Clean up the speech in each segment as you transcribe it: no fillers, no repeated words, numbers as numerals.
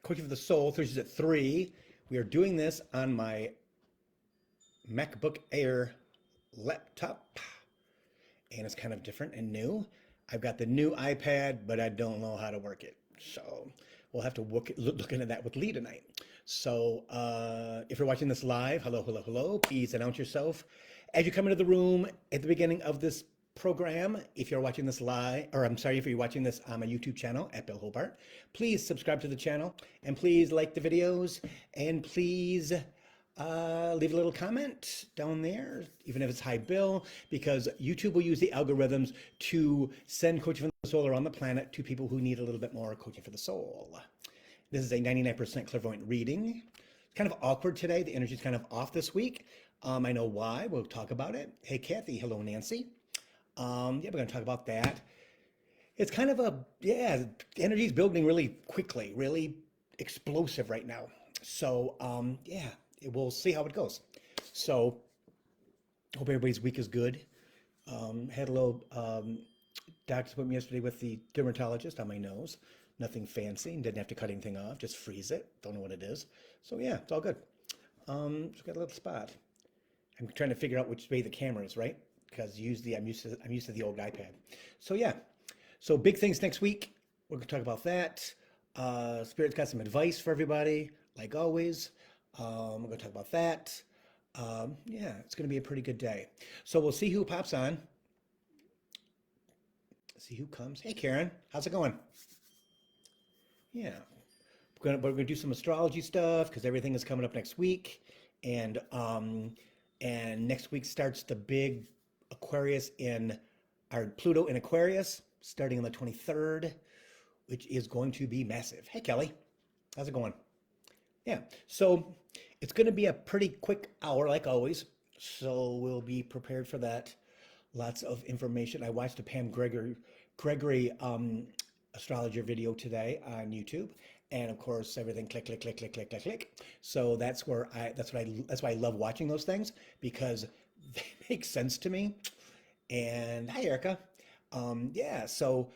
Coaching for the Soul, Thursdays at 3. We are doing this on my MacBook Air laptop, and it's kind of different and new. I've got the new iPad, but I don't know how to work it. So we'll have to look into that with Lee tonight. So if you're watching this live, hello, hello, hello, please announce yourself as you come into the room at the beginning of this program. If you're watching this live, or I'm sorry, if you're watching this on my YouTube channel at Bill Hobart, please subscribe to the channel and please like the videos and please leave a little comment down there, even if it's hi Bill, because YouTube will use the algorithms to send Coaching for the Soul around the planet to people who need a little bit more coaching for the soul. This is a 99% clairvoyant reading. It's kind of awkward today. The energy's kind of off this week. I know why. We'll talk about it. Hey, Kathy. Hello, Nancy. Yeah, we're going to talk about that. It's kind of the energy's building really quickly, really explosive right now. So, yeah, we'll see how it goes. So, hope everybody's week is good. Had a little doctor's appointment yesterday with the dermatologist on my nose. Nothing fancy, didn't have to cut anything off, just freeze it. Don't know what it is. So, yeah, it's all good. Just got a little spot. I'm trying to figure out which way the camera is, right? Because I'm used to the old iPad. So yeah, so big things next week. We're gonna talk about that. Spirit's got some advice for everybody, like always. We're gonna talk about that. Yeah, it's gonna be a pretty good day. So we'll see who pops on. See who comes. Hey Karen, how's it going? Yeah, we're gonna do some astrology stuff because everything is coming up next week, and next week starts the big Aquarius Pluto in Aquarius, starting on the 23rd, which is going to be massive. Hey, Kelly, how's it going? Yeah, so it's going to be a pretty quick hour, like always. So we'll be prepared for that. Lots of information. I watched a Pam Gregory astrologer video today on YouTube, and of course everything click, click, click, click, click, click, click. So that's why I love watching those things, because they make sense to me. And hi, Erica. Yeah, so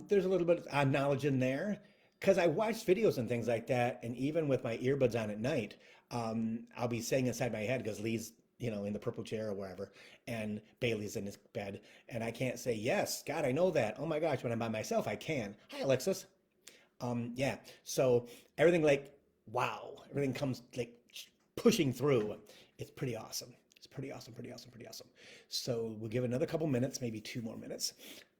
there's a little bit of knowledge in there because I watch videos and things like that. And even with my earbuds on at night, I'll be saying inside my head because Lee's, in the purple chair or wherever, and Bailey's in his bed. And I can't say, yes, God, I know that. Oh my gosh, when I'm by myself, I can. Hi, Alexis. Yeah, so everything wow, everything comes like pushing through. It's pretty awesome. It's pretty awesome, pretty awesome, pretty awesome. So we'll give it another couple minutes, maybe 2 more minutes.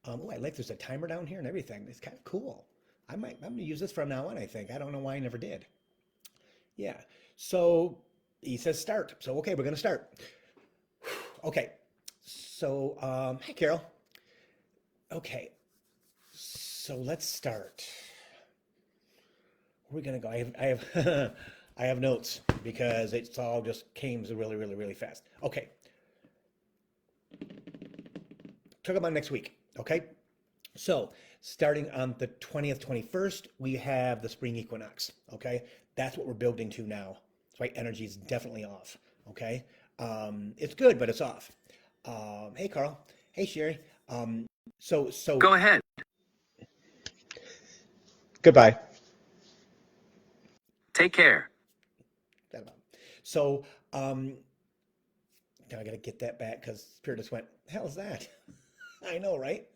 Oh, there's a timer down here and everything. It's kind of cool. I'm gonna use this from now on, I think. I don't know why I never did. Yeah, so he says start. So, okay, we're gonna start. Okay, so, hey, Carol. Okay, so let's start. Where are we gonna go? I have I have notes because it's all just came really, really, really fast. Okay. Talk about next week, okay? So starting on the 20th, 21st, we have the spring equinox, okay? That's what we're building to now. That's why energy is definitely off, okay? It's good, but it's off. Hey, Carl. Hey, Sherry. So Go ahead. goodbye. Take care. So, now I gotta get that back because Spirit just went, hell is that? I know, right?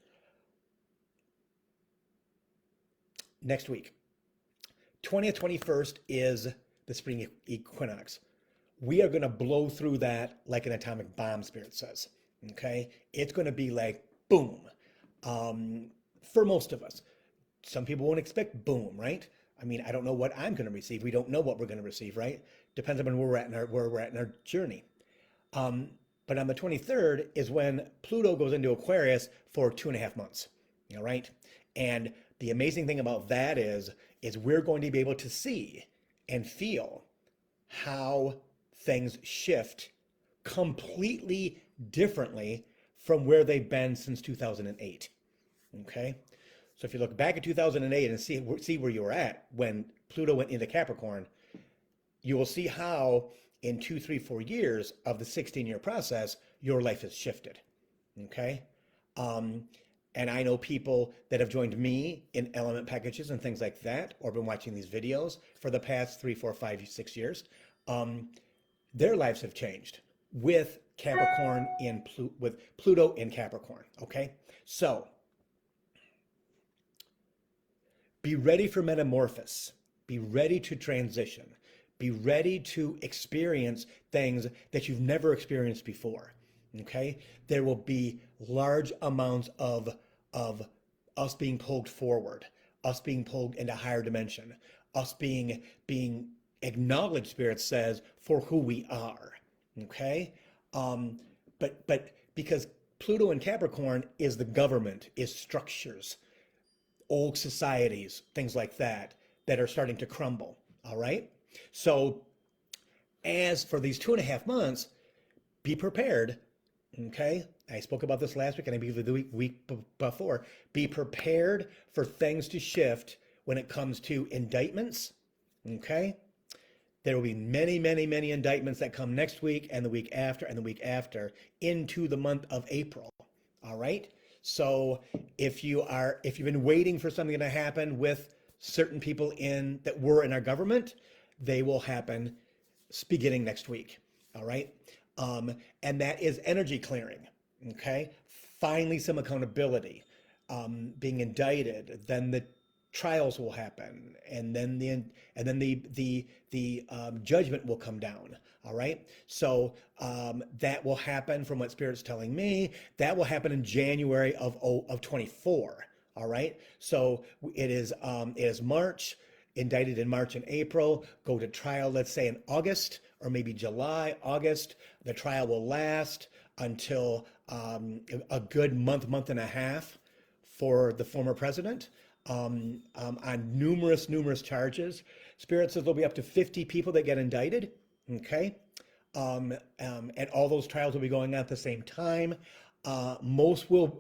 Next week, 20th, 21st is the spring equinox. We are gonna blow through that like an atomic bomb, Spirit says, okay? It's gonna be like boom, for most of us. Some people won't expect boom, right? I mean, I don't know what I'm gonna receive. We don't know what we're gonna receive, right? Depends on where we're at in our journey. But on the 23rd is when Pluto goes into Aquarius for 2.5 months. All right. And the amazing thing about that is we're going to be able to see and feel how things shift completely differently from where they've been since 2008. Okay. So if you look back at 2008 and see where you were at when Pluto went into Capricorn, you will see how in 2, 3, 4 years of the 16-year process, your life has shifted. Okay. And I know people that have joined me in element packages and things like that, or been watching these videos for the past 3, 4, 5, 6 years. Their lives have changed with Capricorn with Pluto in Capricorn. Okay, so be ready for metamorphosis. Be ready to transition. Be ready to experience things that you've never experienced before. Okay, there will be large amounts of us being pulled forward, us being pulled into higher dimension, us being acknowledged, Spirit says, for who we are. Okay, but because Pluto in Capricorn is the government, is structures, old societies, things like that, that are starting to crumble. All right. So as for these 2.5 months, be prepared. Okay. I spoke about this last week and I believe the week before. Be prepared for things to shift when it comes to indictments. Okay. There will be many, many, many indictments that come next week and the week after and the week after into the month of April. All right. So if you've been waiting for something to happen with certain people that were in our government, they will happen beginning next week. All right. And that is energy clearing. Okay. Finally, some accountability, being indicted. Then the trials will happen, and then the judgment will come down. All right. So that will happen from what Spirit's telling me. That will happen in January of 24. All right. So it is March, indicted in March and April, go to trial, let's say in August or maybe July, August. The trial will last until a good month and a half for the former president on numerous charges. Spirit says there'll be up to 50 people that get indicted. Okay. And all those trials will be going on at the same time. The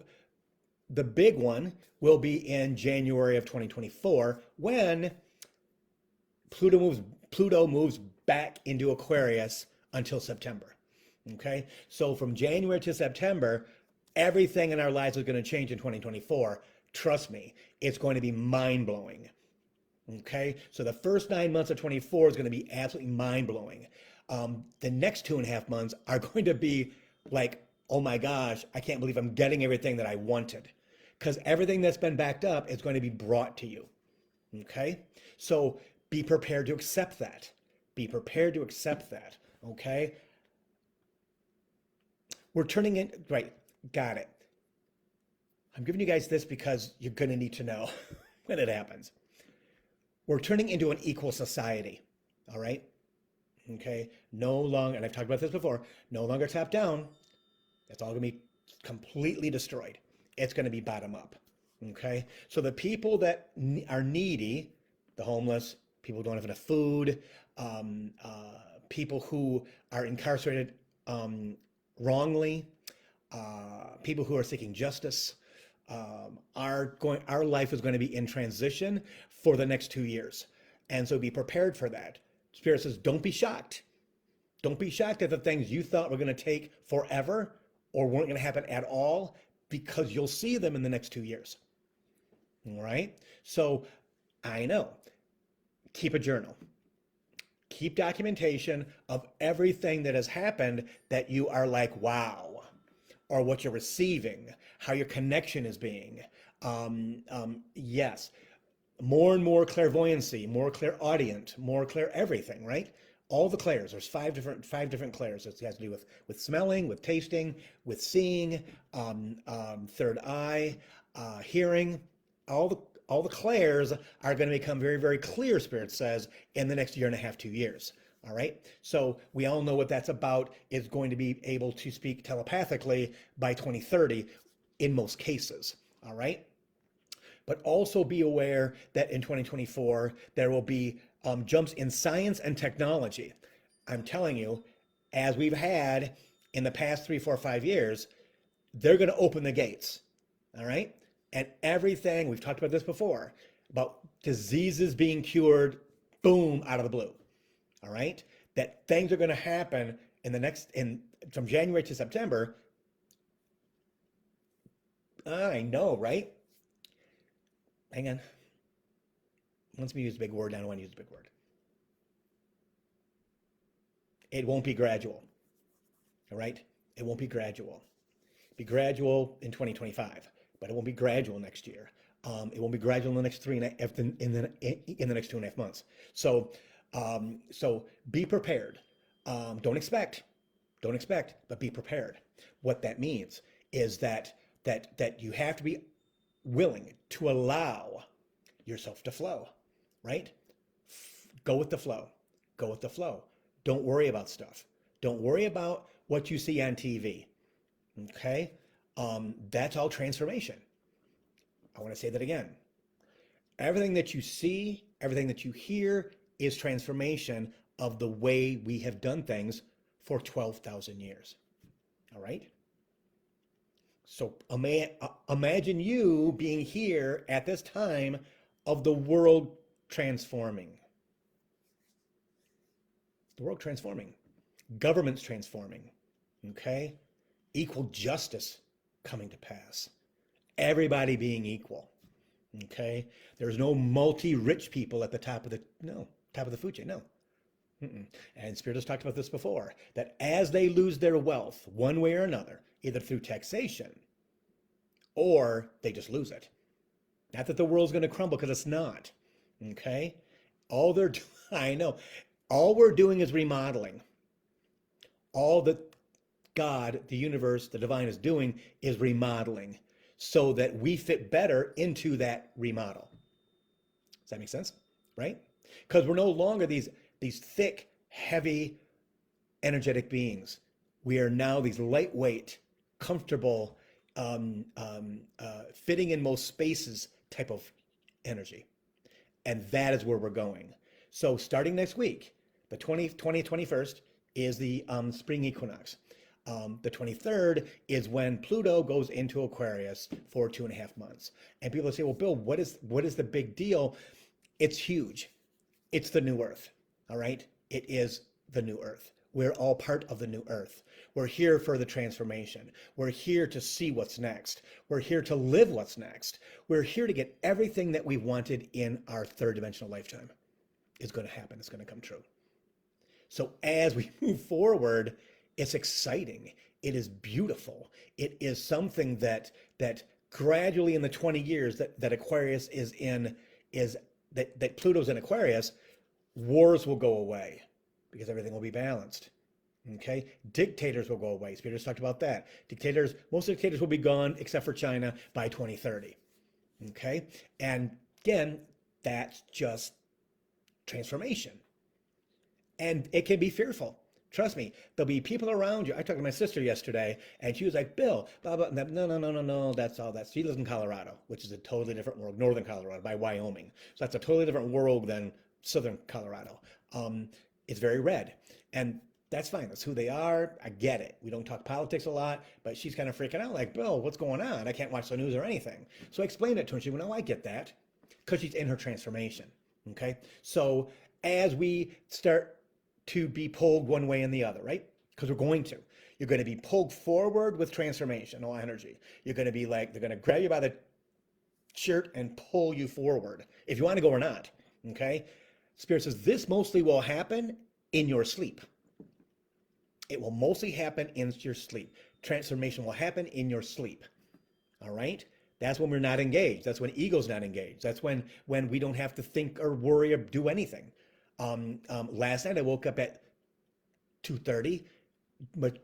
big one will be in January of 2024 when Pluto moves back into Aquarius until September. Okay, so from January to September, everything in our lives is going to change in 2024. Trust me, it's going to be mind-blowing. Okay, so the first 9 months of 24 is going to be absolutely mind-blowing. The next 2.5 months are going to be like, oh my gosh, I can't believe I'm getting everything that I wanted. Because everything that's been backed up is going to be brought to you. Okay, so be prepared to accept that. Be prepared to accept that. Okay, we're turning in, right, got it. I'm giving you guys this because you're going to need to know when it happens. We're turning into an equal society. All right. Okay. No longer, and I've talked about this before, no longer top down. That's all going to be completely destroyed. It's going to be bottom up. Okay. So the people that are needy, the homeless, people who don't have enough food, people who are incarcerated wrongly, people who are seeking justice, our life is going to be in transition for the next 2 years. And so be prepared for that. Spirit says, don't be shocked. Don't be shocked at the things you thought were going to take forever or weren't going to happen at all, because you'll see them in the next 2 years. All right. So I know, keep a journal, keep documentation of everything that has happened that you are like, wow, or what you're receiving, how your connection is being. Yes, more and more clairvoyancy, more clairaudient, more clair everything, right? All the clairs. There's five different clairs. It has to do with smelling, with tasting, with seeing, third eye, hearing. All the clairs are going to become very, very clear, Spirit says, in the next 1.5 to 2 years. All right. So we all know what that's about. Is going to be able to speak telepathically by 2030 in most cases. All right. But also be aware that in 2024, there will be jumps in science and technology. I'm telling you, as we've had in the past 3, 4, 5 years, they're going to open the gates. All right. And everything, we've talked about this before, about diseases being cured, boom, out of the blue. All right. That things are going to happen from January to September I know, right? Hang on. Once we use a big word, I don't want to use a big word. It won't be gradual. All right? It won't be gradual. Be gradual in 2025, but it won't be gradual next year. It won't be gradual in the next in the next 2.5 months. So be prepared. Don't expect, but be prepared. What that means is that you have to be willing to allow yourself to flow, right? Go with the flow. Go with the flow. Don't worry about stuff. Don't worry about what you see on TV. Okay? That's all transformation. I want to say that again. Everything that you see, everything that you hear is transformation of the way we have done things for 12,000 years. All right? So imagine you being here at this time of the world transforming. The world transforming. Governments transforming. Okay? Equal justice coming to pass. Everybody being equal. Okay? There's no multi-rich people at the top of the food chain. No. And Spirit has talked about this before, that as they lose their wealth one way or another, either through taxation or they just lose it. Not that the world's going to crumble, because it's not. Okay? I know. All we're doing is remodeling. All that God, the universe, the divine is doing is remodeling so that we fit better into that remodel. Does that make sense? Right? Because we're no longer these thick, heavy, energetic beings. We are now these lightweight, comfortable, fitting in most spaces type of energy. And that is where we're going. So starting next week, the 21st is the spring equinox. The 23rd is when Pluto goes into Aquarius for 2.5 months. And people say, well, Bill, what is the big deal? It's huge. It's the new earth. All right? It is the new earth. We're all part of the new earth. We're here for the transformation. We're here to see what's next. We're here to live what's next. We're here to get everything that we wanted in our third dimensional lifetime. Is going to happen. It's going to come true. So as we move forward, it's exciting. It is beautiful. It is something that gradually in the 20 years that Aquarius is in, that Pluto's in Aquarius, wars will go away because everything will be balanced. Okay? Dictators will go away. Spirit has talked about that. Most dictators will be gone except for China by 2030. Okay? And again, that's just transformation. And it can be fearful. Trust me, there'll be people around you. I talked to my sister yesterday, and she was like, Bill, blah, blah, blah. No, that's all that. She lives in Colorado, which is a totally different world, northern Colorado, by Wyoming. So that's a totally different world than southern Colorado. It's very red. And that's fine. That's who they are. I get it. We don't talk politics a lot, but she's kind of freaking out like, Bill, what's going on? I can't watch the news or anything. So I explained it to her. She went, oh, I get that, because she's in her transformation. Okay? So as we start to be pulled one way and the other, right? Because we're going to. You're going to be pulled forward with transformational energy. You're going to be like, they're going to grab you by the shirt and pull you forward, if you want to go or not, okay? Spirit says this mostly will happen in your sleep. It will mostly happen in your sleep. Transformation will happen in your sleep, all right? That's when we're not engaged. That's when ego's not engaged. That's when we don't have to think or worry or do anything. Last night I woke up at 2:30, but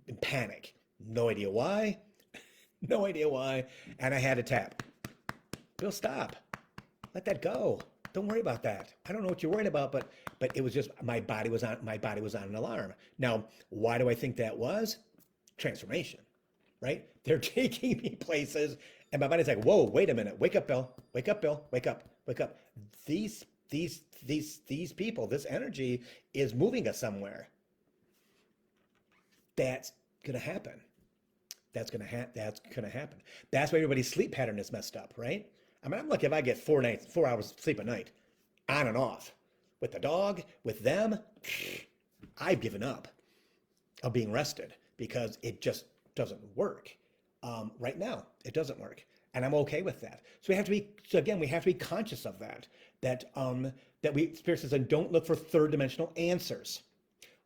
in panic. No idea why. No idea why. And I had to tap. Bill, stop. Let that go. Don't worry about that. I don't know what you're worried about, but it was just my body was on an alarm. Now, why do I think that was? Transformation, right? They're taking me places, and my body's like, whoa, wait a minute. Wake up, Bill. Wake up, Bill. Wake up. Wake up. These people, this energy is moving us somewhere. That's gonna happen. That's gonna happen. That's why everybody's sleep pattern is messed up, right? I mean, I'm lucky if I get 4 hours sleep a night, on and off. With the dog, with them, I've given up of being rested because it just doesn't work. Right now, it doesn't work, and I'm okay with that. So we have to be. So again, we have to be conscious of that. That we Spirit says, and don't look for third dimensional answers.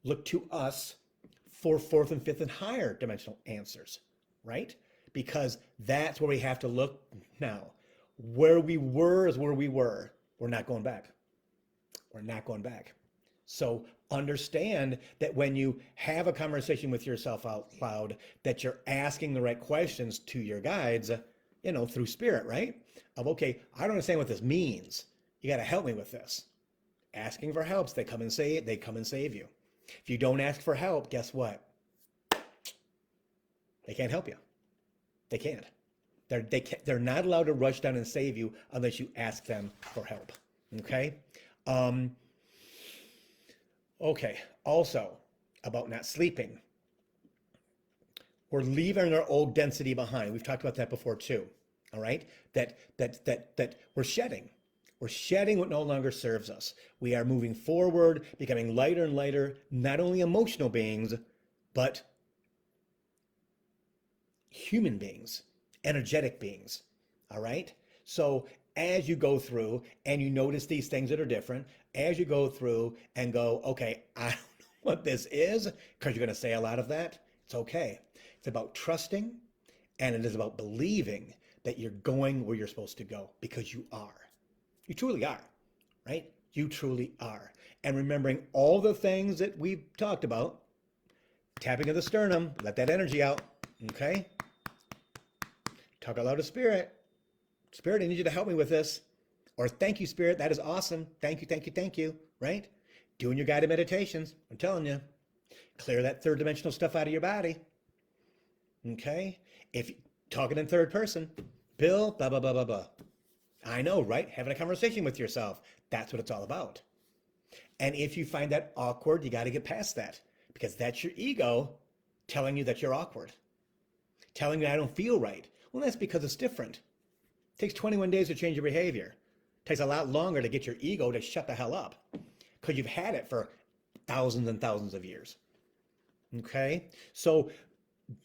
Look to us for fourth and fifth and higher dimensional answers, right? Because that's where we have to look now. Where we were is where we were. We're not going back. We're not going back. So understand that when you have a conversation with yourself out loud, that you're asking the right questions to your guides, through Spirit, right? Of, okay, I don't understand what this means. You got to help me with this. Asking for help, they come and save you. If you don't ask for help, guess what? They can't help you. They can't. They're not allowed to rush down and save you unless you ask them for help. Okay? Okay. Also, about not sleeping. We're leaving our old density behind. We've talked about that before too. All right? That we're shedding. We're shedding what no longer serves us. We are moving forward, becoming lighter and lighter, not only emotional beings, but human beings, energetic beings. All right? So as you go through and you notice these things that are different, as you go through and go, okay, I don't know what this is, because you're going to say a lot of that, it's okay. It's about trusting, and it is about believing that you're going where you're supposed to go, because you are. You truly are, right? You truly are. And remembering all the things that we've talked about, tapping of the sternum, let that energy out, okay? Talk out loud to Spirit. Spirit, I need you to help me with this. Or thank you, Spirit, that is awesome. Thank you, thank you, thank you, right? Doing your guided meditations, I'm telling you. Clear that third dimensional stuff out of your body, okay? If talking in third person, Bill, blah, blah, blah, blah, blah. I know, right? Having a conversation with yourself. That's what it's all about. And if you find that awkward, you got to get past that, because that's your ego telling you that you're awkward, telling you I don't feel right. Well, that's because it's different. It takes 21 days to change your behavior. It takes a lot longer to get your ego to shut the hell up, because you've had it for thousands and thousands of years. Okay? So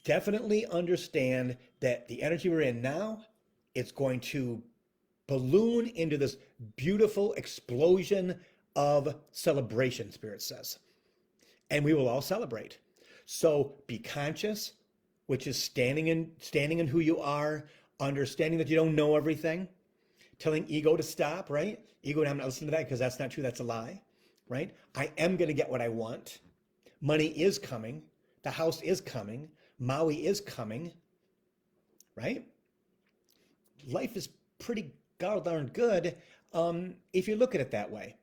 definitely understand that the energy we're in now, it's going to balloon into this beautiful explosion of celebration, Spirit says. And we will all celebrate. So be conscious, which is standing in who you are, understanding that you don't know everything, telling ego to stop, right? Ego, I'm not listening to that because that's not true, that's a lie, right? I am going to get what I want. Money is coming. The house is coming. Maui is coming, right? Life is pretty god darn good if you look at it that way.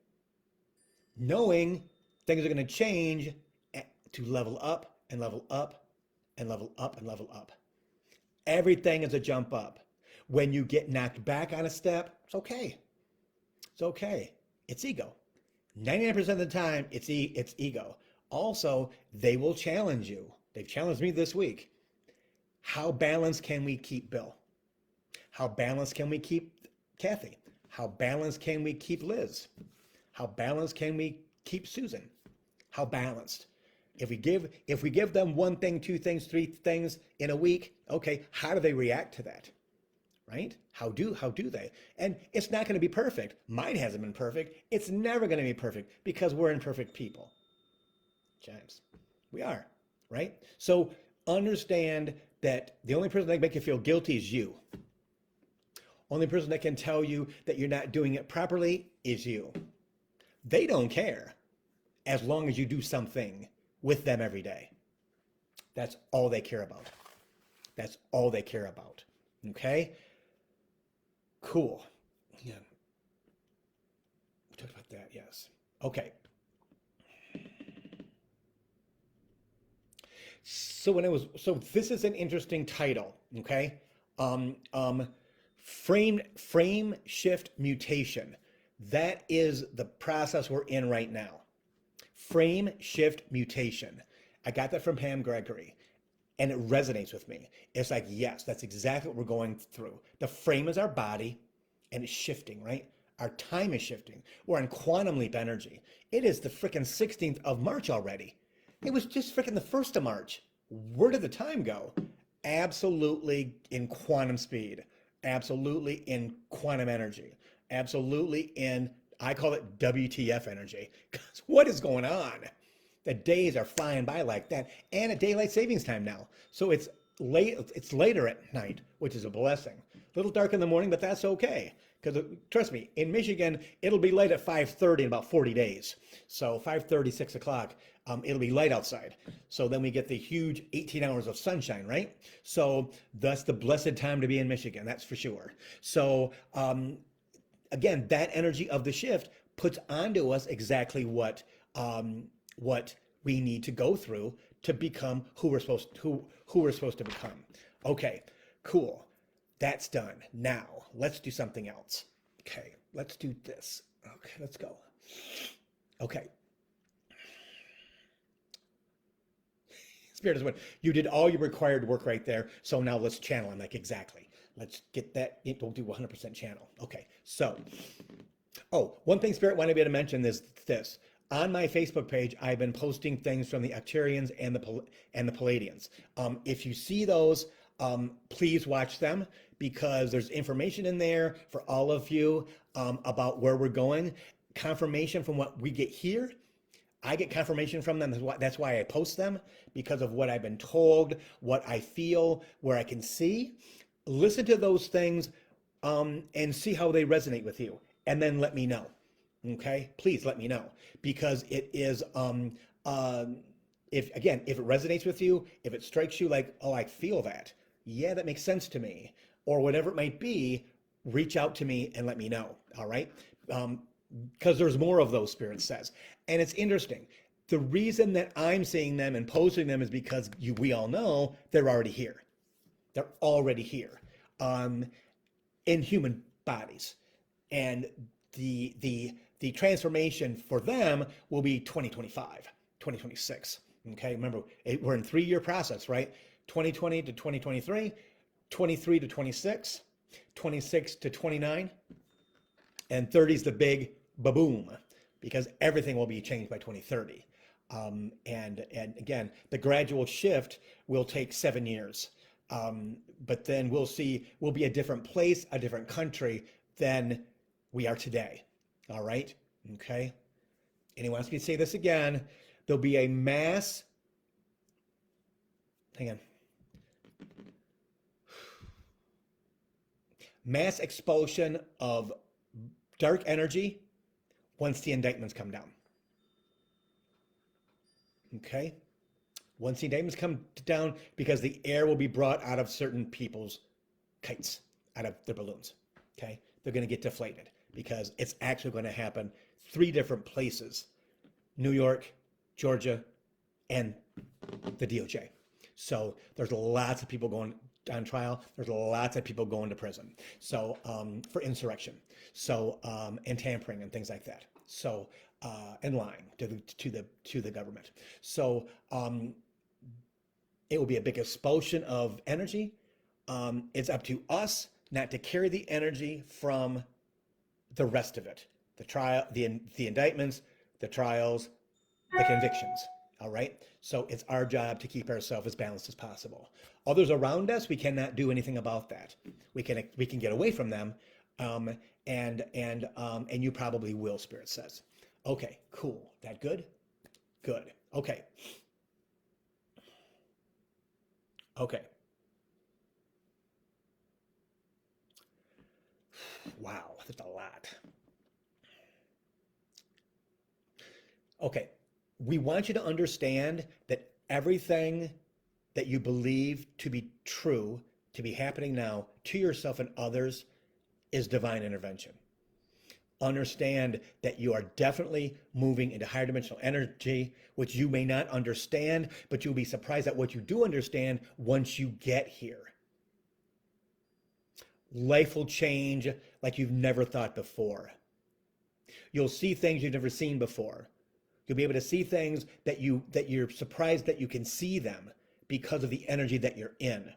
Knowing things are going to change to level up and level up and level up and level up. Everything is a jump up. When you get knocked back on a step, it's okay. It's okay. It's ego. 99% of the time, it's ego. Also, they will challenge you. They've challenged me this week. How balanced can we keep Bill? How balanced can we keep Kathy? How balanced can we keep Liz? How balanced can we keep Susan? How balanced? If we give them one thing, two things, three things in a week, okay, how do they react to that? Right? How do they? And it's not going to be perfect. Mine hasn't been perfect. It's never going to be perfect, because we're imperfect people. James, we are, right? So understand that the only person that can make you feel guilty is you. Only person that can tell you that you're not doing it properly is you. They don't care as long as you do something with them every day. That's all they care about. That's all they care about. Okay? Cool. Yeah. We talked about that, yes. Okay. So this is an interesting title, okay? Frame shift mutation. That is the process we're in right now. Frame shift mutation. I got that from Pam Gregory, and it resonates with me. It's like, yes, that's exactly what we're going through. The frame is our body, and it's shifting, right? Our time is shifting. We're in quantum leap energy. It is the freaking 16th of March already. It was just freaking the 1st of March. Where did the time go? absolutely in quantum speed, absolutely in quantum energy, absolutely in, I call it WTF energy. Because what is going on? The days are flying by like that, and at daylight savings time now. So it's late. It's later at night, which is a blessing. A little dark in the morning, but that's okay. Because trust me, in Michigan, it'll be light at 5:30 in about 40 days. So 5:30, 6 o'clock, it'll be light outside. So then we get the huge 18 hours of sunshine, right? So that's the blessed time to be in Michigan, that's for sure. So again, that energy of the shift puts onto us exactly what we need to go through to become who we're supposed to become. Okay, cool. That's done. Now let's do something else. Okay, let's do this. Okay, let's go. Okay. Spirit is what you did all your required work right there. So now let's channel. I'm like, exactly. Let's get that. We'll do 100% channel. Okay. So, one thing Spirit wanted me to mention is this. On my Facebook page, I've been posting things from the Acturians and the Palladians. If you see those, please watch them because there's information in there for all of you about where we're going. Confirmation from what we get here. I get confirmation from them. That's why I post them, because of what I've been told, what I feel, where I can see. Listen to those things and see how they resonate with you, and then let me know. Okay, please let me know, because it is if it resonates with you, if it strikes you like, oh, I feel that, yeah, that makes sense to me, or whatever it might be, reach out to me and let me know. All right, because there's more of those, Spirit says. And it's interesting. The reason that I'm seeing them and posting them is because we all know they're already here. They're already here in human bodies. And the transformation for them will be 2025, 2026. Okay, remember, we're in 3-year process, right? 2020 to 2023, 23 to 26, 26 to 29, and 30 is the big ba-boom, because everything will be changed by 2030. And again, the gradual shift will take 7 years. But then we'll be a different place, a different country than we are today. All right? Okay? And he wants me to say this again. There'll be a mass expulsion of dark energy once the indictments come down. Okay? Once the indictments come down, because the air will be brought out of certain people's kites, out of their balloons. Okay? They're going to get deflated because it's actually going to happen 3 different places: New York, Georgia, and the DOJ. So there's lots of people going on trial. There's lots of people going to prison. So for insurrection, so and tampering and things like that. So and lying to the government. So it will be a big expulsion of energy. It's up to us not to carry the energy from the rest of it. The trial, the indictments, the trials, the convictions. All right. So it's our job to keep ourselves as balanced as possible. Others around us, we cannot do anything about that. We can get away from them, and you probably will. Spirit says. Okay. Cool. That good? Good. Okay. Okay. Wow, that's a lot. Okay. We want you to understand that everything that you believe to be true, to be happening now to yourself and others, is divine intervention. Understand that you are definitely moving into higher dimensional energy, which you may not understand, but you'll be surprised at what you do understand once you get here. Life will change like you've never thought before. You'll see things you've never seen before. You'll be able to see things that you're surprised that you can see them because of the energy that you're in.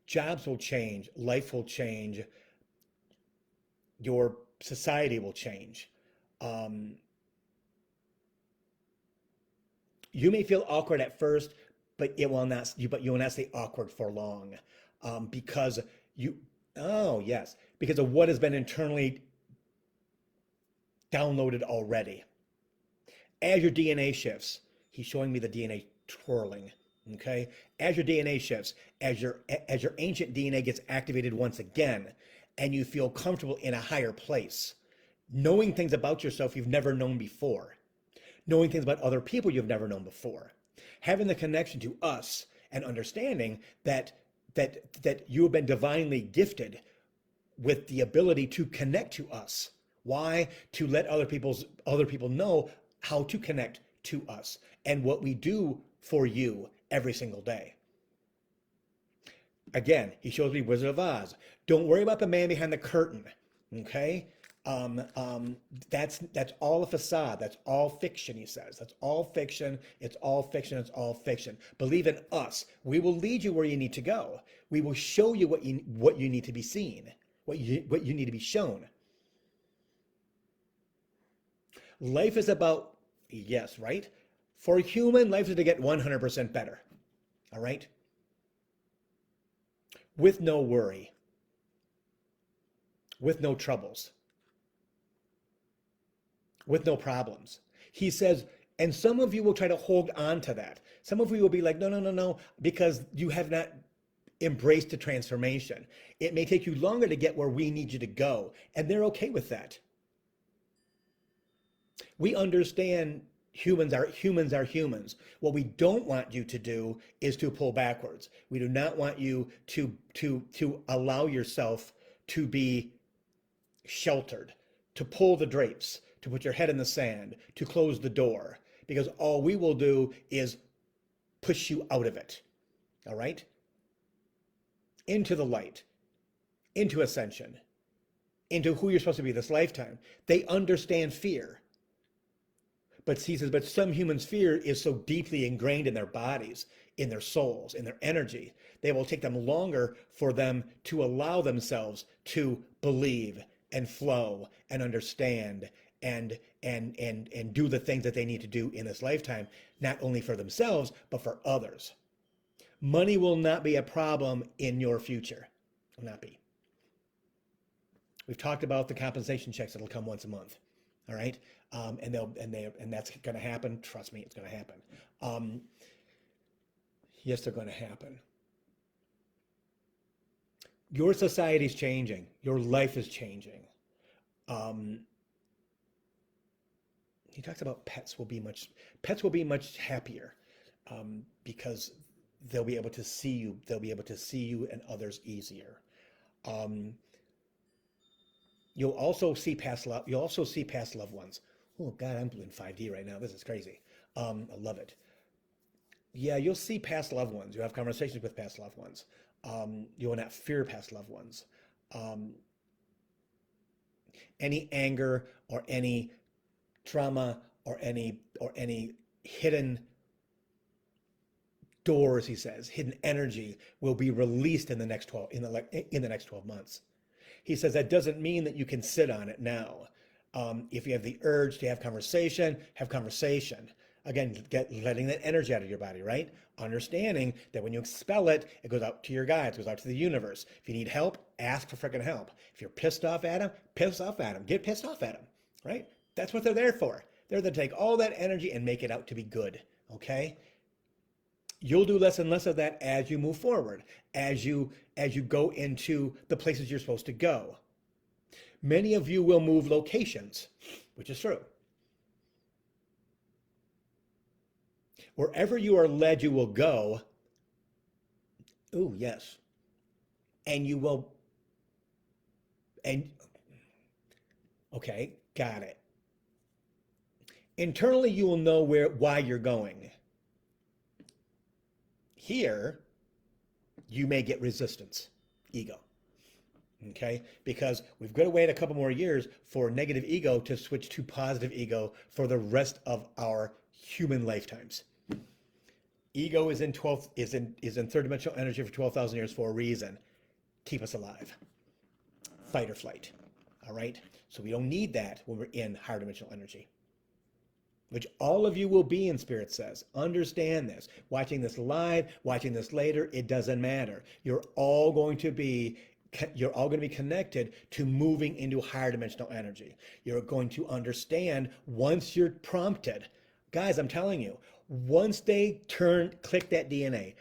Jobs will change, life will change, your society will change. You may feel awkward at first, but it will not. You will not stay awkward for long, because you. Oh yes, because of what has been internally downloaded already. As your DNA shifts, he's showing me the DNA twirling. Okay, as your DNA shifts, as your ancient DNA gets activated once again, and you feel comfortable in a higher place, knowing things about yourself you've never known before, knowing things about other people you've never known before, having the connection to us, and understanding that you have been divinely gifted with the ability to connect to us. Why? To let other people know how to connect to us and what we do for you every single day. Again, he shows me Wizard of Oz. Don't worry about the man behind the curtain. Okay? That's all a facade. That's all fiction, he says. That's all fiction. It's all fiction. It's all fiction. Believe in us. We will lead you where you need to go. We will show you what you need to be seen, what you need to be shown. Life is about, yes, right? For a human, life is to get 100% better. All right? With no worry, with no troubles, with no problems. He says, and some of you will try to hold on to that. Some of you will be like, no, no, no, no, because you have not embraced the transformation. It may take you longer to get where we need you to go, and they're okay with that. We understand humans are humans. What we don't want you to do is to pull backwards. We do not want you to allow yourself to be sheltered, to pull the drapes, to put your head in the sand, to close the door, because all we will do is push you out of it. All right? Into the light, into ascension, into who you're supposed to be this lifetime. They understand fear. But he says, but some humans' fear is so deeply ingrained in their bodies, in their souls, in their energy, they will take them longer for them to allow themselves to believe and flow and understand and do the things that they need to do in this lifetime, not only for themselves, but for others. Money will not be a problem in your future. Will not be. We've talked about the compensation checks that'll come once a month. All right, and that's going to happen. Trust me, it's going to happen. Yes, they're going to happen. Your society's changing. Your life is changing. He talks about pets will be much happier, because they'll be able to see you. They'll be able to see you and others easier. You'll also see past loved ones. Oh God, I'm in 5D right now. This is crazy. I love it. Yeah, you'll see past loved ones. You'll have conversations with past loved ones. You will not fear past loved ones. Any anger or any trauma or any hidden doors, he says, hidden energy will be released in the next 12 months. He says that doesn't mean that you can sit on it now. If you have the urge to have conversation, have conversation. Again, letting that energy out of your body, right? Understanding that when you expel it, it goes out to your guides, it goes out to the universe. If you need help, ask for freaking help. If you're pissed off at them, piss off at them. Get pissed off at them, right? That's what they're there for. They're there to take all that energy and make it out to be good, okay? You'll do less and less of that as you move forward, as you go into the places you're supposed to go. Many of you will move locations, which is true. Wherever you are led, you will go. Ooh, yes. And you will, okay, got it. Internally, you will know why you're going. Here, you may get resistance, ego. Okay, because we've got to wait a couple more years for negative ego to switch to positive ego for the rest of our human lifetimes. Ego is in third dimensional energy for 12,000 years for a reason. Keep us alive. Fight or flight. All right? So we don't need that when we're in higher dimensional energy. which all of you will be in, Spirit says. Understand this. Watching this live, watching this later, it doesn't matter. You're all going to be connected to moving into higher dimensional energy. You're going to understand once you're prompted. Guys, I'm telling you, once they click that DNA,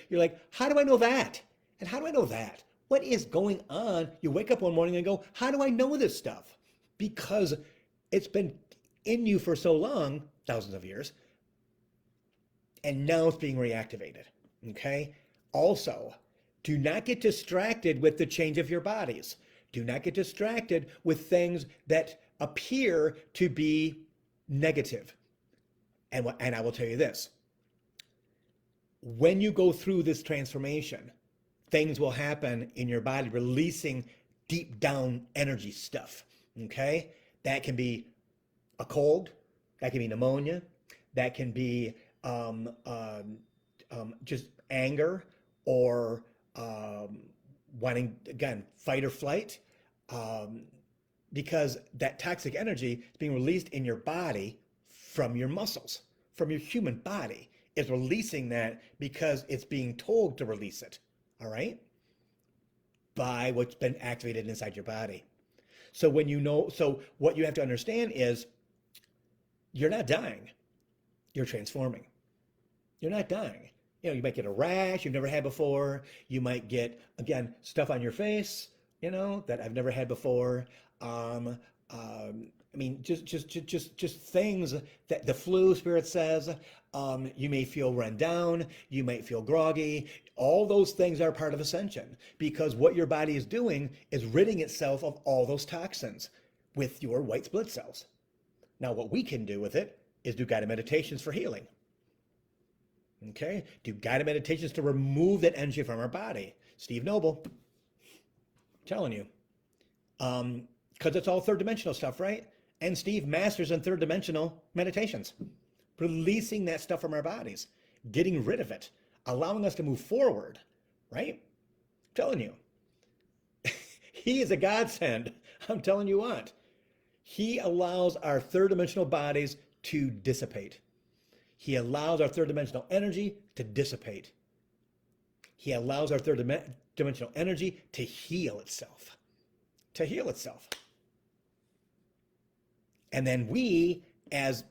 you're like, how do I know that? And how do I know that? What is going on? You wake up one morning and go, how do I know this stuff? Because it's been in you for so long, thousands of years, and now it's being reactivated, okay? Also, do not get distracted with the change of your bodies. Do not get distracted with things that appear to be negative. And I will tell you this, when you go through this transformation, things will happen in your body, releasing deep down energy stuff, okay? That can be a cold, that can be pneumonia, that can be just anger or wanting, again, fight or flight, because that toxic energy is being released in your body from your muscles, from your human body. It's releasing that because it's being told to release it, all right? By what's been activated inside your body. So when you know, so what you have to understand is you're not dying, you're transforming. You're not dying. You know, you might get a rash you've never had before. You might get, again, stuff on your face, you know, that I've never had before. I mean, just things that the flu, Spirit says. You may feel run down. You might feel groggy. All those things are part of ascension, because what your body is doing is ridding itself of all those toxins with your white blood cells. Now, what we can do with it is do guided meditations for healing. Okay? Do guided meditations to remove that energy from our body. Steve Noble, I'm telling you. Because it's all third dimensional stuff, right? And Steve masters in third dimensional meditations. Releasing that stuff from our bodies. Getting rid of it. Allowing us to move forward, right? I'm telling you. He is a godsend. I'm telling you what. He allows our third dimensional bodies to dissipate. He allows our third dimensional energy to dissipate. He allows our third dimensional energy to heal itself. To heal itself. And then we, as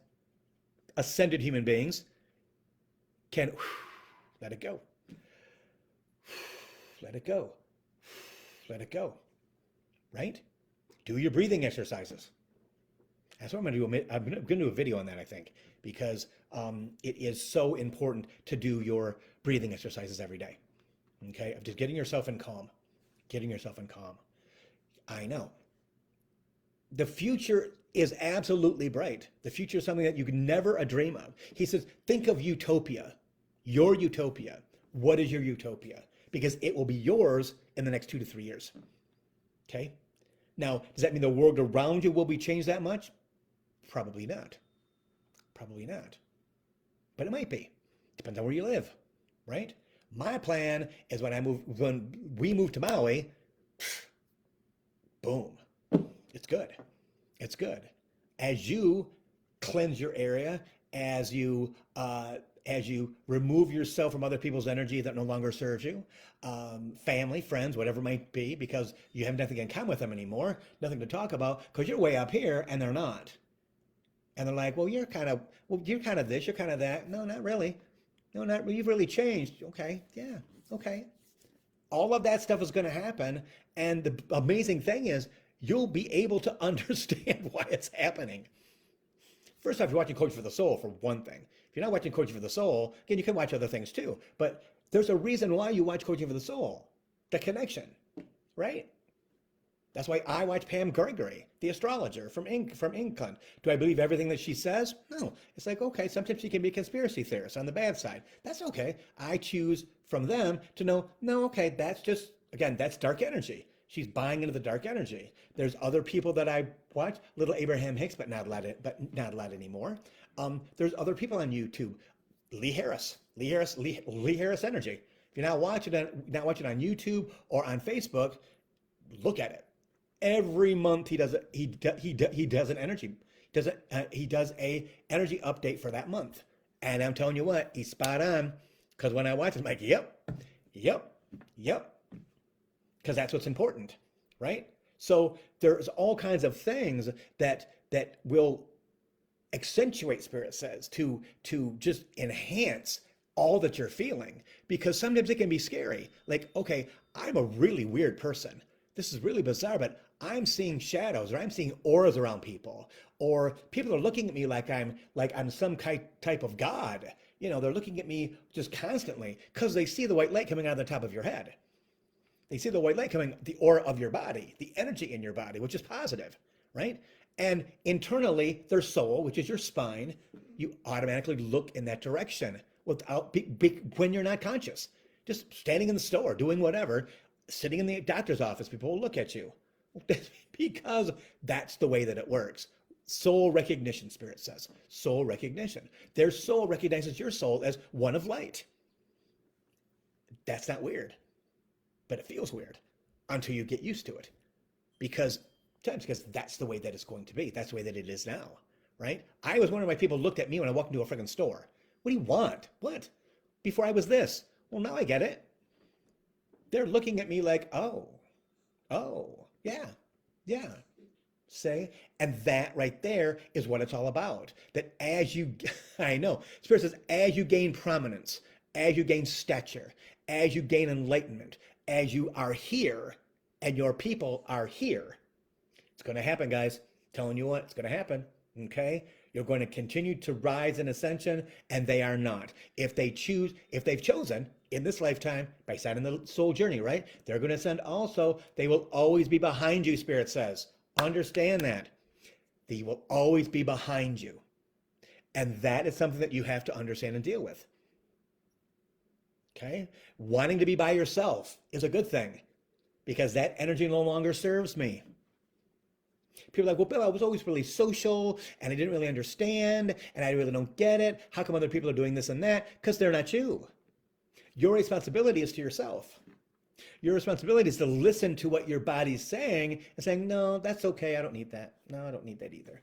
ascended human beings, can let it go. Let it go. Let it go. Right? Do your breathing exercises. That's what I'm going to do. I'm going to do a video on that, I think, because it is so important to do your breathing exercises every day. Okay? Of just getting yourself in calm. Getting yourself in calm. I know. The future is absolutely bright. The future is something that you can never dream of. He says, think of utopia. Your utopia. What is your utopia? Because it will be yours in the next 2 to 3 years. Okay? Now, does that mean the world around you will be changed that much? Probably not. Probably not. But it might be. Depends on where you live, right? My plan is when we move to Maui, boom. It's good. It's good. As you cleanse your area, as you remove yourself from other people's energy that no longer serves you, family, friends, whatever it might be, because you have nothing in common with them anymore, nothing to talk about, because you're way up here and they're not. And they're like, well, you're kind of this, you're kind of that. No, not really. No, not really. You've really changed. Okay, yeah, okay. All of that stuff is going to happen. And the amazing thing is, you'll be able to understand why it's happening. First off, you're watching Coaching for the Soul, for one thing. If you're not watching Coaching for the Soul, again, you can watch other things too. But there's a reason why you watch Coaching for the Soul. The connection, right? That's why I watch Pam Gregory, the astrologer from England. Do I believe everything that she says? No. It's like, okay, sometimes she can be a conspiracy theorist on the bad side. That's okay. I choose from them to know, no, okay, that's just, again, that's dark energy. She's buying into the dark energy. There's other people that I watch, little Abraham Hicks, but not allowed anymore. There's other people on YouTube. Lee Harris Energy. If you're not watching on YouTube or on Facebook, look at it. Every month he does an energy. He does a energy update for that month. And I'm telling you what, he's spot on. Because when I watch it, I'm like, yep, yep, yep. Because that's what's important, right? So there's all kinds of things that will accentuate, Spirit says, to just enhance all that you're feeling. Because sometimes it can be scary. Like, okay, I'm a really weird person. This is really bizarre, but I'm seeing shadows, or I'm seeing auras around people, or people are looking at me like I'm some type of god. You know, they're looking at me just constantly because they see the white light coming out of the top of your head. They see the white light coming, the aura of your body, the energy in your body, which is positive, right? And internally, their soul, which is your spine, you automatically look in that direction without when you're not conscious. Just standing in the store, doing whatever, sitting in the doctor's office, people will look at you. Because that's the way that it works. Soul recognition, Spirit says. Soul recognition. Their soul recognizes your soul as one of light. That's not weird, but it feels weird until you get used to it. Because that's the way that it's going to be. That's the way that it is now, right? I was wondering why people looked at me when I walked into a freaking store. What do you want? What? Before I was this. Well, now I get it. They're looking at me like, oh, yeah. Say, and that right there is what it's all about. That as you, I know, Spirit says, as you gain prominence, as you gain stature, as you gain enlightenment, as you are here and your people are here, it's going to happen, guys. Telling you what, it's going to happen. Okay? You're going to continue to rise in ascension, and they are not. If they've chosen in this lifetime by starting the soul journey, right? They're going to ascend also. They will always be behind you, Spirit says. Understand that. They will always be behind you. And that is something that you have to understand and deal with. Okay? Wanting to be by yourself is a good thing because that energy no longer serves me. People are like, well, Bill, I was always really social and I didn't really understand and I really don't get it. How come other people are doing this and that? Because they're not you. Your responsibility is to yourself. Your responsibility is to listen to what your body's saying and saying, no, that's okay. I don't need that. No, I don't need that either.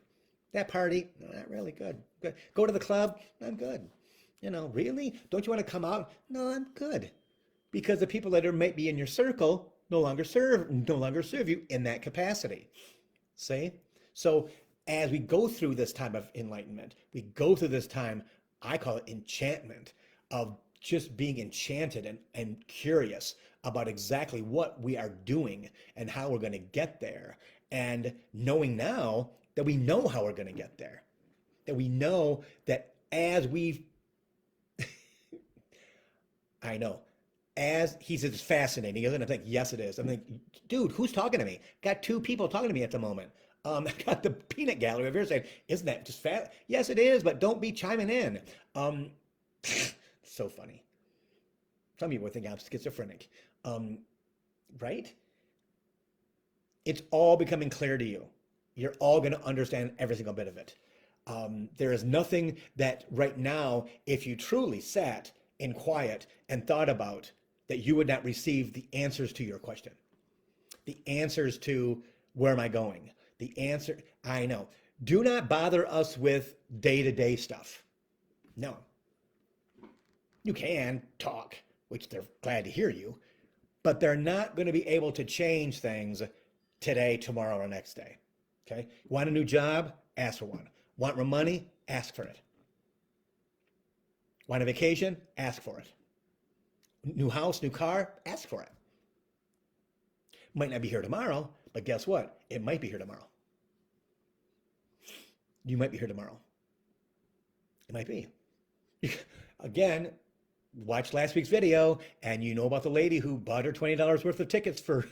That party, no, not really good. Good. Go to the club, I'm good. You know, really? Don't you want to come out? No, I'm good. Because the people that might be in your circle no longer serve you in that capacity. See? So as we go through this time of enlightenment, we go through this time, I call it enchantment, of just being enchanted and curious about exactly what we are doing and how we're going to get there. And knowing now that we know how we're going to get there. That we know that as we, I know, as he says, it's fascinating, isn't it? I'm like, yes, it is. I'm like, dude, who's talking to me? Got two people talking to me at the moment. I got the peanut gallery over here saying, isn't that just fat? Yes, it is, but don't be chiming in. So funny. Some people think I'm schizophrenic, right? It's all becoming clear to you. You're all going to understand every single bit of it. There is nothing that right now, if you truly sat in quiet and thought about, that you would not receive the answers to your question. The answers to where am I going? The answer, I know. Do not bother us with day-to-day stuff. No. You can talk, which they're glad to hear you, but they're not going to be able to change things today, tomorrow, or next day. Okay? Want a new job? Ask for one. Want more money? Ask for it. Want a vacation? Ask for it. New house, new car? Ask for it. Might not be here tomorrow, but guess what? It might be here tomorrow. You might be here tomorrow. It might be. Again, watch last week's video and you know about the lady who bought her $20 worth of tickets for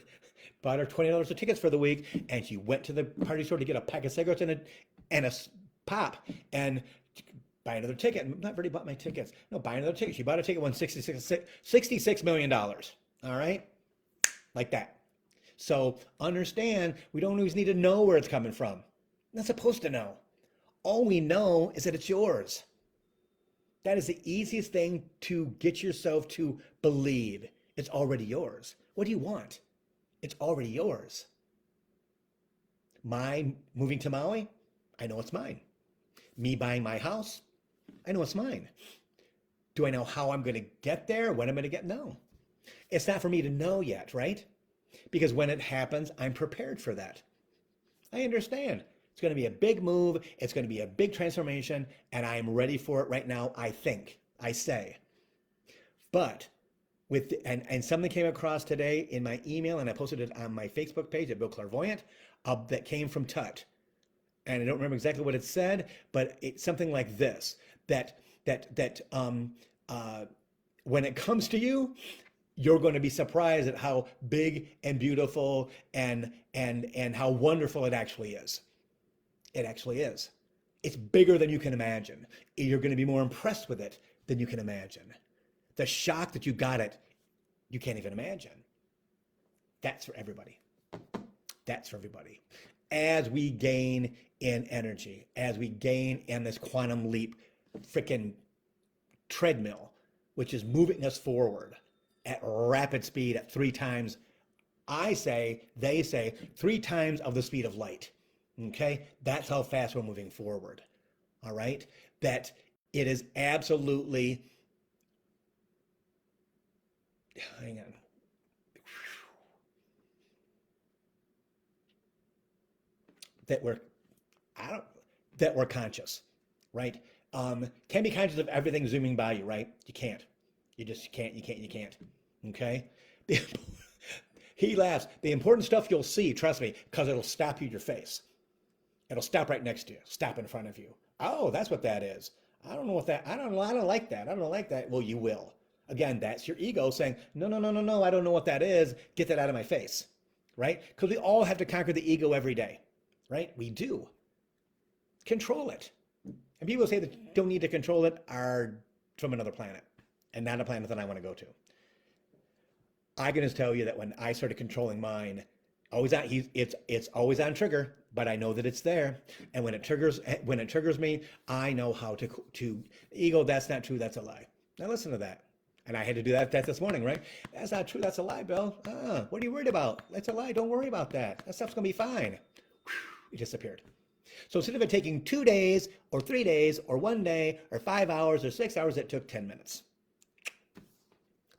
the week, and she went to the party store to get a pack of cigarettes and a pop and buy another ticket. I've not already bought my tickets. No, buy another ticket. She bought a ticket, won $66 million. All right? Like that. So understand, we don't always need to know where it's coming from. We're not supposed to know. All we know is that it's yours. That is the easiest thing to get yourself to believe. It's already yours. What do you want? It's already yours. My moving to Maui? I know it's mine. Me buying my house, I know it's mine. Do I know how I'm going to get there? When I'm going to get? No. It's not for me to know yet, right? Because when it happens, I'm prepared for that. I understand. It's going to be a big move. It's going to be a big transformation, and I'm ready for it right now, I think. I say. But and something came across today in my email, and I posted it on my Facebook page at Bill Clairvoyant, that came from Tut. And I don't remember exactly what it said, but it's something like this: that when it comes to you, you're going to be surprised at how big and beautiful and how wonderful it actually is. It actually is. It's bigger than you can imagine. You're going to be more impressed with it than you can imagine. The shock that you got it, you can't even imagine. That's for everybody. That's for everybody. As we gain in energy, as we gain in this quantum leap freaking treadmill, which is moving us forward at rapid speed at 3 times, they say 3 times of the speed of light. Okay? That's how fast we're moving forward. All right? That it is absolutely, hang on. That we're conscious, right? Can't be conscious of everything zooming by you, right? You can't. You can't. Okay? He laughs. The important stuff you'll see, trust me, because it'll stop you in your face. It'll stop right next to you, stop in front of you. Oh, that's what that is. I don't know what that, I don't like that. I don't like that. Well, you will. Again, that's your ego saying, no, I don't know what that is. Get that out of my face, right? Because we all have to conquer the ego every day, right? We do. Control it. And people who say that don't need to control it are from another planet and not a planet that I want to go to. I can just tell you that when I started controlling mine, it's always on trigger, but I know that it's there. And when it triggers me, I know how to ego. That's not true. That's a lie. Now listen to that. And I had to do that this morning, right? That's not true. That's a lie, Bill. What are you worried about? That's a lie. Don't worry about that. That stuff's gonna be fine. It disappeared. So instead of it taking 2 days or 3 days or 1 day or 5 hours or 6 hours, it took 10 minutes.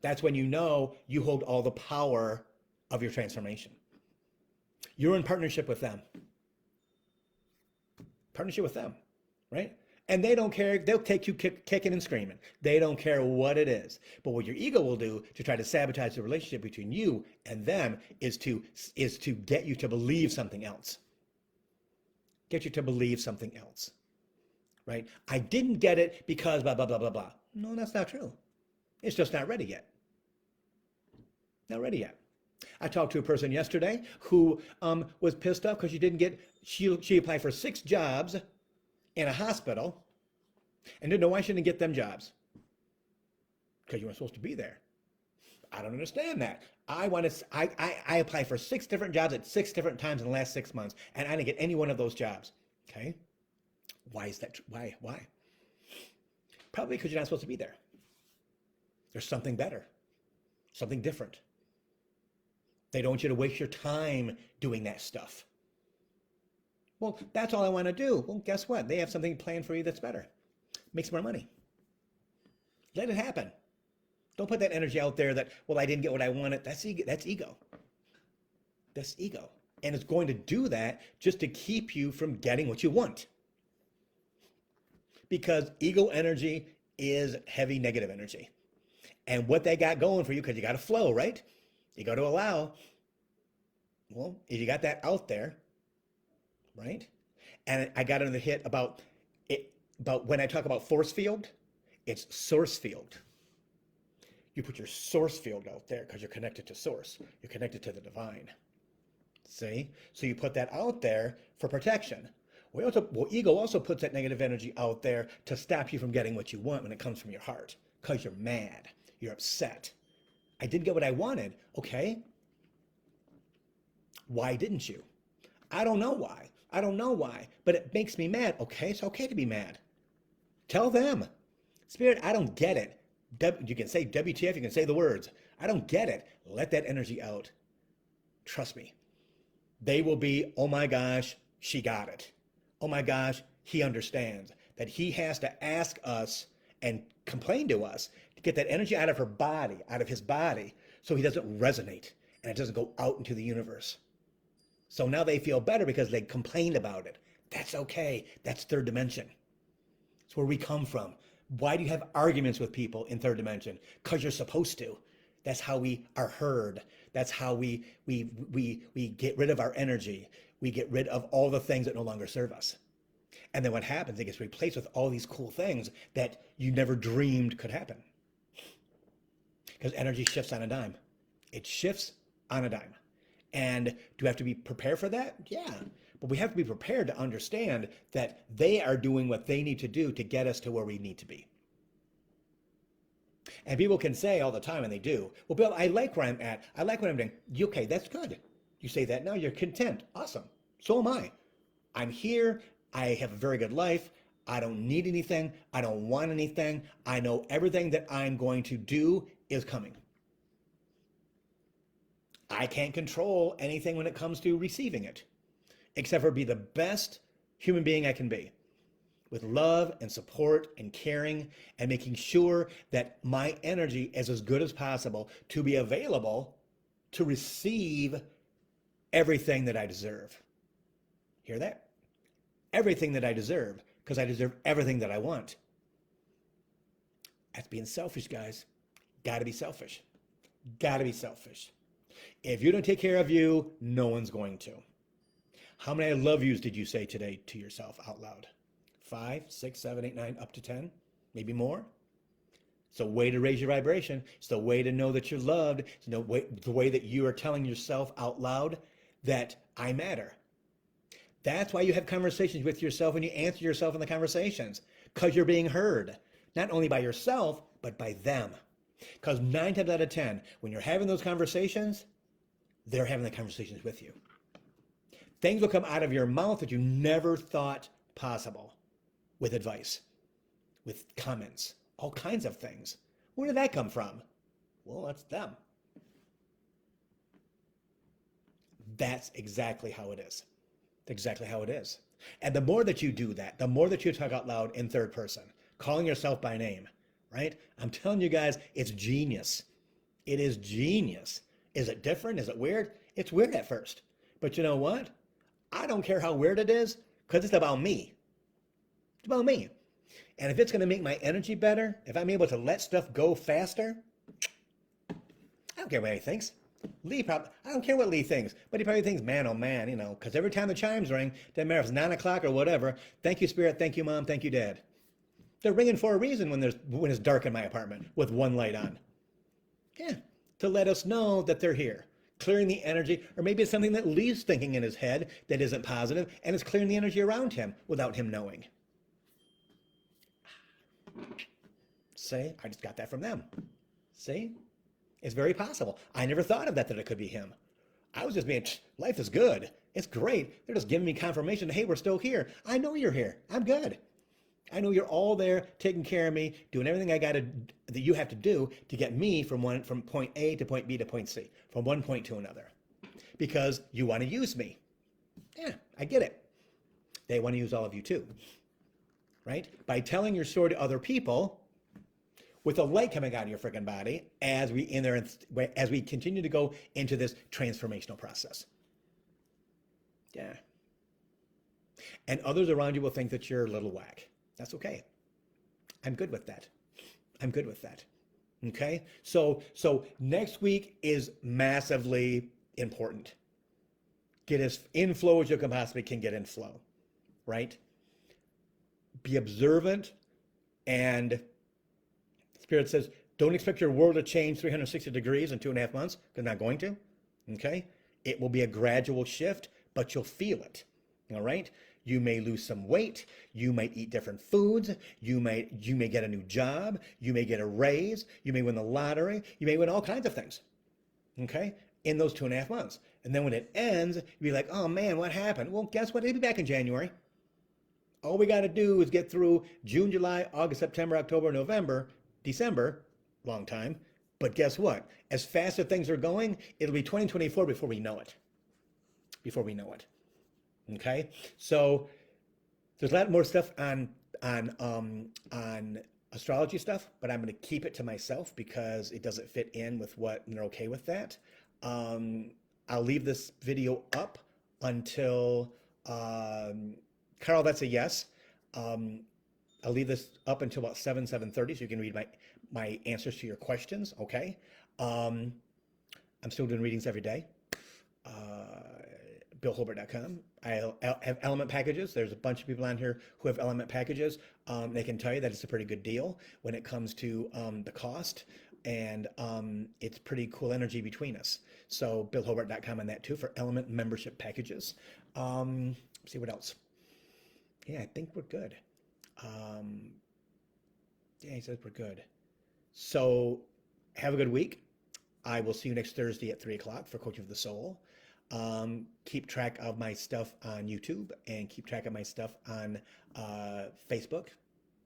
That's when you know you hold all the power of your transformation. You're in partnership with them. Partnership with them, right? And they don't care. They'll take you kicking and screaming. They don't care what it is. But what your ego will do to try to sabotage the relationship between you and them is to get you to believe something else. Get you to believe something else, right? I didn't get it because blah, blah, blah, blah, blah. No, that's not true. It's just not ready yet. Not ready yet. I talked to a person yesterday who was pissed off because she applied for 6 jobs in a hospital and didn't know why she didn't get them jobs. Because you weren't supposed to be there. I don't understand that. I applied for 6 different jobs at 6 different times in the last 6 months, and I didn't get any one of those jobs. Okay? Why is that? Why? Probably because you're not supposed to be there. There's something better, something different. They don't want you to waste your time doing that stuff. Well, that's all I want to do. Well, guess what? They have something planned for you that's better. Makes more money. Let it happen. Don't put that energy out there that, well, I didn't get what I wanted. That's ego. That's ego. And it's going to do that just to keep you from getting what you want. Because ego energy is heavy negative energy. And what they got going for you, because you got to flow, right? You got to allow. Well, if you got that out there, right? And I got another hit about when I talk about force field, it's source field. You put your source field out there because you're connected to source. You're connected to the divine. See? So you put that out there for protection. Ego also puts that negative energy out there to stop you from getting what you want when it comes from your heart. Because you're mad. You're upset. I didn't get what I wanted. Okay. Why didn't you? I don't know why. But it makes me mad. Okay, it's okay to be mad. Tell them. Spirit, I don't get it. You can say WTF, you can say the words. I don't get it. Let that energy out. Trust me. They will be, oh my gosh, she got it. oh my gosh, he understands that he has to ask us and complain to us to get that energy out of her body, out of his body, so he doesn't resonate and it doesn't go out into the universe. So now they feel better because they complained about it. That's okay. That's third dimension. It's where we come from. Why do you have arguments with people in third dimension? Because you're supposed to. That's how we are heard. That's how we get rid of our energy. We get rid of all the things that no longer serve us. And then what happens? It gets replaced with all these cool things that you never dreamed could happen. Because energy shifts on a dime. It shifts on a dime. And do we have to be prepared for that? Yeah. But we have to be prepared to understand that they are doing what they need to do to get us to where we need to be. And people can say all the time, and they do, well, Bill, I like where I'm at. I like what I'm doing. Okay, that's good. You say that now, you're content. Awesome. So am I. I'm here. I have a very good life. I don't need anything. I don't want anything. I know everything that I'm going to do is coming. I can't control anything when it comes to receiving it, except for be the best human being I can be, with love and support and caring and making sure that my energy is as good as possible to be available to receive everything that I deserve. Hear that? Everything that I deserve, because I deserve everything that I want. That's being selfish, guys. Gotta be selfish. Gotta be selfish. If you don't take care of you, no one's going to. How many I love yous did you say today to yourself out loud? 5, 6, 7, 8, 9, up to 10, maybe more. It's a way to raise your vibration. It's the way to know that you're loved. It's the way that you are telling yourself out loud that I matter. That's why you have conversations with yourself and you answer yourself in the conversations, because you're being heard, not only by yourself, but by them. Because 9 times out of 10, when you're having those conversations, they're having the conversations with you. Things will come out of your mouth that you never thought possible, with advice, with comments, all kinds of things. Where did that come from? Well, that's them. That's exactly how it is. That's exactly how it is. And the more that you do that, the more that you talk out loud in third person, calling yourself by name, right? I'm telling you guys, it's genius. It is genius. Is it different? Is it weird? It's weird at first. But you know what? I don't care how weird it is, because it's about me. It's about me. And if it's going to make my energy better, if I'm able to let stuff go faster, I don't care what he thinks. I don't care what Lee thinks, but he probably thinks, man, oh man, because every time the chimes ring, doesn't matter if it's 9 o'clock or whatever, thank you, Spirit, thank you, Mom, thank you, Dad. They're ringing for a reason when it's dark in my apartment with one light on. Yeah, to let us know that they're here, clearing the energy, or maybe it's something that Lee's thinking in his head that isn't positive, and it's clearing the energy around him without him knowing. See, I just got that from them. See? It's very possible. I never thought of that it could be him. I was just being, life is good. It's great. They're just giving me confirmation, hey, we're still here. I know you're here. I'm good. I know you're all there, taking care of me, doing everything that you have to do to get me from point A to point B to point C, from one point to another, because you want to use me. Yeah, I get it. They want to use all of you too, right? By telling your story to other people, with a light coming out of your freaking body as we continue to go into this transformational process. Yeah. And others around you will think that you're a little whack. That's okay. I'm good with that. I'm good with that. Okay? So next week is massively important. Get as in flow as you can possibly can get in flow, right? Be observant, and Spirit says, don't expect your world to change 360 degrees in 2.5 months. They're not going to, okay? It will be a gradual shift, but you'll feel it, all right? You may lose some weight. You might eat different foods. You may get a new job. You may get a raise. You may win the lottery. You may win all kinds of things, okay, in those 2.5 months. And then when it ends, you'll be like, oh man, what happened? Well, guess what? It'll be back in January. All we got to do is get through June, July, August, September, October, November, December, long time. But guess what? As fast as things are going, it'll be 2024 before we know it. Before we know it. Okay? So There's a lot more stuff on astrology stuff, but I'm going to keep it to myself because it doesn't fit in with what, and they're okay with that. Um, I'll leave this video up until Carl. That's a yes. Um, I'll leave this up until about 7:30, so you can read my answers to your questions. Okay. Um, I'm still doing readings every day. BillHolbert.com. I have element packages. There's a bunch of people on here who have element packages. They can tell you that it's a pretty good deal when it comes to the cost, and it's pretty cool energy between us. So BillHolbert.com on that too for element membership packages. Let's see what else. Yeah, I think we're good. Um, yeah, he says we're good. So have a good week. I will see you next Thursday at 3 o'clock for Coaching for the Soul. Keep track of my stuff on YouTube and keep track of my stuff on Facebook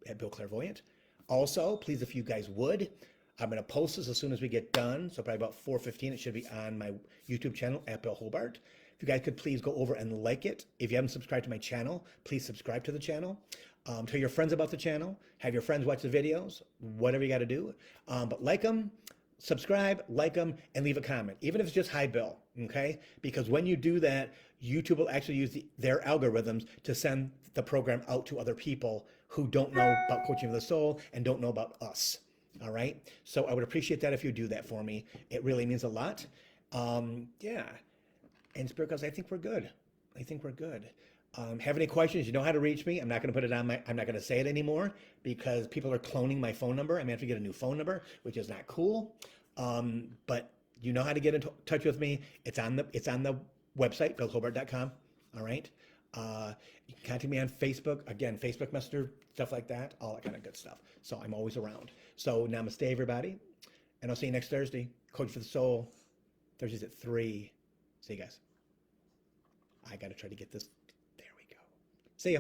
at Bill Clairvoyant. Also, please, if you guys would, I'm going to post this as soon as we get done. So probably about 4:15, it should be on my YouTube channel at Bill Hobart. If you guys could please go over and like it. If you haven't subscribed to my channel, please subscribe to the channel. Tell your friends about the channel. Have your friends watch the videos, whatever you got to do. But like them, subscribe, like them, and leave a comment, even if it's just hi Bill, okay? Because when you do that, YouTube will actually use their algorithms to send the program out to other people who don't know about Coaching for the Soul and don't know about us, all right? So I would appreciate that if you do that for me. It really means a lot. Yeah, and Spirit Guides, I think we're good. I think we're good. Have any questions? You know how to reach me. I'm not going to put it on I'm not going to say it anymore because people are cloning my phone number. I'm going to have to get a new phone number, which is not cool. But you know how to get in touch with me. It's on the website, billhobart.com. All right. You can contact me on Facebook. Again, Facebook Messenger, stuff like that, all that kind of good stuff. So I'm always around. So namaste, everybody. And I'll see you next Thursday. Coach for the Soul. Thursdays at 3. See you guys. I got to try to get this. There we go. See ya.